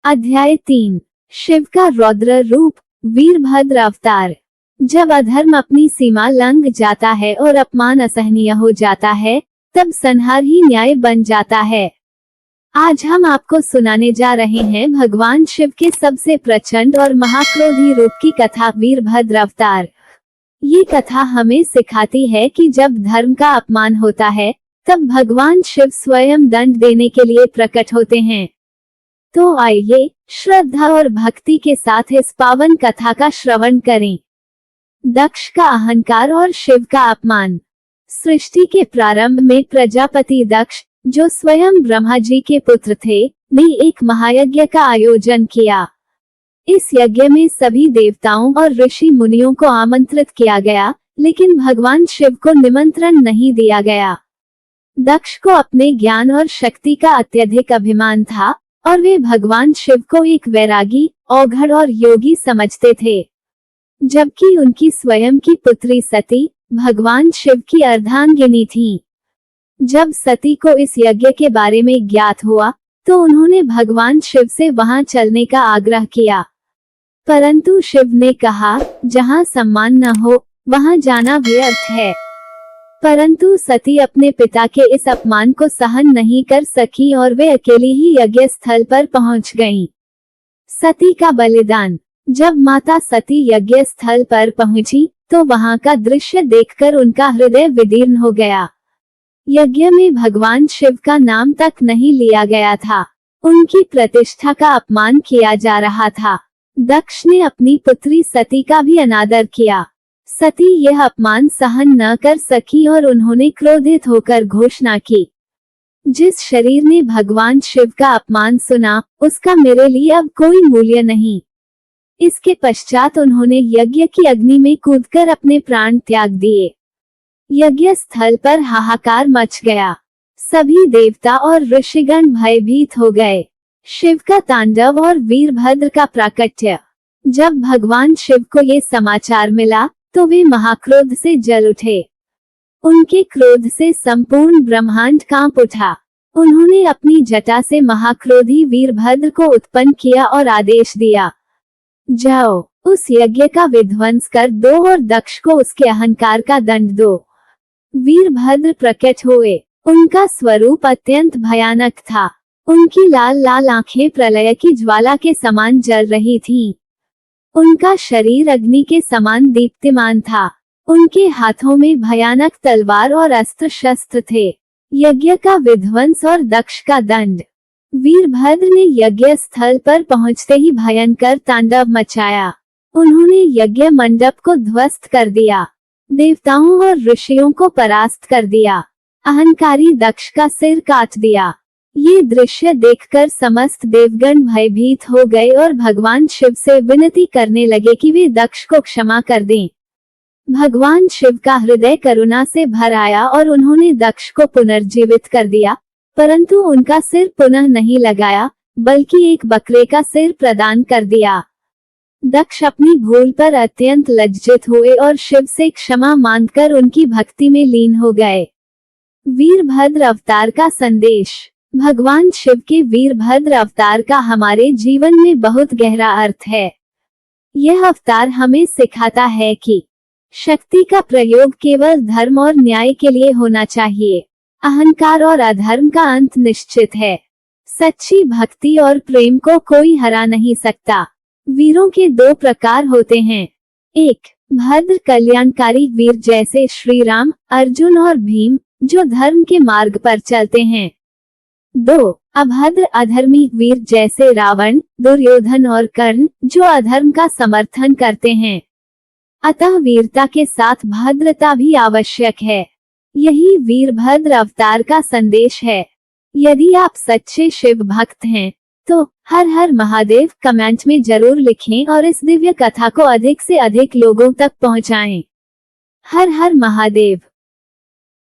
अध्याय 3। शिव का रौद्र रूप, वीरभद्र अवतार। जब अधर्म अपनी सीमा लंघ जाता है और अपमान असहनीय हो जाता है, तब संहार ही न्याय बन जाता है। आज हम आपको सुनाने जा रहे हैं भगवान शिव के सबसे प्रचंड और महाक्रोधी रूप की कथा, वीरभद्र अवतार। ये कथा हमें सिखाती है कि जब धर्म का अपमान होता है, तब भगवान शिव स्वयं दंड देने के लिए प्रकट होते हैं। तो आइए श्रद्धा और भक्ति के साथ इस पावन कथा का श्रवण करें। दक्ष का अहंकार और शिव का अपमान। सृष्टि के प्रारंभ में प्रजापति दक्ष, जो स्वयं ब्रह्मा जी के पुत्र थे, ने एक महायज्ञ का आयोजन किया। इस यज्ञ में सभी देवताओं और ऋषि मुनियों को आमंत्रित किया गया, लेकिन भगवान शिव को निमंत्रण नहीं दिया गया। दक्ष को अपने ज्ञान और शक्ति का अत्यधिक अभिमान था और वे भगवान शिव को एक वैरागी, औघड़ और योगी समझते थे, जबकि उनकी स्वयं की पुत्री सती भगवान शिव की अर्धांगिनी थी। जब सती को इस यज्ञ के बारे में ज्ञात हुआ, तो उन्होंने भगवान शिव से वहां चलने का आग्रह किया, परंतु शिव ने कहा, जहां सम्मान न हो, वहां जाना व्यर्थ है। परंतु सती अपने पिता के इस अपमान को सहन नहीं कर सकी और वे अकेली ही यज्ञ स्थल पर पहुंच गईं। सती का बलिदान। जब माता सती यज्ञ स्थल पर पहुंची, तो वहां का दृश्य देखकर उनका हृदय विदीर्ण हो गया। यज्ञ में भगवान शिव का नाम तक नहीं लिया गया था। उनकी प्रतिष्ठा का अपमान किया जा रहा था। दक्ष ने अपनी पुत्री सती का भी अनादर किया। सती यह अपमान सहन न कर सकी और उन्होंने क्रोधित होकर घोषणा की, जिस शरीर ने भगवान शिव का अपमान सुना, उसका मेरे लिए अब कोई मूल्य नहीं। इसके पश्चात उन्होंने यज्ञ की अग्नि में कूदकर अपने प्राण त्याग दिए। यज्ञ स्थल पर हाहाकार मच गया। सभी देवता और ऋषिगण भयभीत हो गए। शिव का तांडव और वीरभद्र का प्राकट्य। जब भगवान शिव को ये समाचार मिला, तो वे महाक्रोध से जल उठे। उनके क्रोध से संपूर्ण ब्रह्मांड कांप उठा। उन्होंने अपनी जटा से महाक्रोधी वीरभद्र को उत्पन्न किया और आदेश दिया, जाओ, उस यज्ञ का विध्वंस कर दो और दक्ष को उसके अहंकार का दंड दो। वीरभद्र प्रकट हुए। उनका स्वरूप अत्यंत भयानक था। उनकी लाल लाल आंखें प्रलय की ज्वाला के समान जल रही थीं। उनका शरीर अग्नि के समान दीप्तिमान था। उनके हाथों में भयानक तलवार और अस्त्र शस्त्र थे। यज्ञ का विध्वंस और दक्ष का दंड। वीरभद्र ने यज्ञ स्थल पर पहुंचते ही भयंकर तांडव मचाया। उन्होंने यज्ञ मंडप को ध्वस्त कर दिया। देवताओं और ऋषियों को परास्त कर दिया। अहंकारी दक्ष का सिर काट दिया। ये दृश्य देखकर समस्त देवगण भयभीत हो गए और भगवान शिव से विनती करने लगे कि वे दक्ष को क्षमा कर दें। भगवान शिव का हृदय करुणा से भर आया और उन्होंने दक्ष को पुनर्जीवित कर दिया, परंतु उनका सिर पुनः नहीं लगाया, बल्कि एक बकरे का सिर प्रदान कर दिया। दक्ष अपनी भूल पर अत्यंत लज्जित हुए और शिव से क्षमा मांगकर उनकी भक्ति में लीन हो गए। वीरभद्र अवतार का संदेश। भगवान शिव के वीरभद्र अवतार का हमारे जीवन में बहुत गहरा अर्थ है। यह अवतार हमें सिखाता है कि शक्ति का प्रयोग केवल धर्म और न्याय के लिए होना चाहिए। अहंकार और अधर्म का अंत निश्चित है। सच्ची भक्ति और प्रेम को कोई हरा नहीं सकता। वीरों के दो प्रकार होते हैं। एक, भद्र कल्याणकारी वीर जैसे श्री राम, अर्जुन और भीम, जो धर्म के मार्ग पर चलते हैं। 2, अभद्र अधर्मी वीर जैसे रावण, दुर्योधन और कर्ण, जो अधर्म का समर्थन करते हैं। अतः वीरता के साथ भद्रता भी आवश्यक है। यही वीरभद्र अवतार का संदेश है। यदि आप सच्चे शिव भक्त हैं, तो हर हर महादेव कमेंट में जरूर लिखें और इस दिव्य कथा को अधिक से अधिक लोगों तक पहुंचाएं। हर हर महादेव।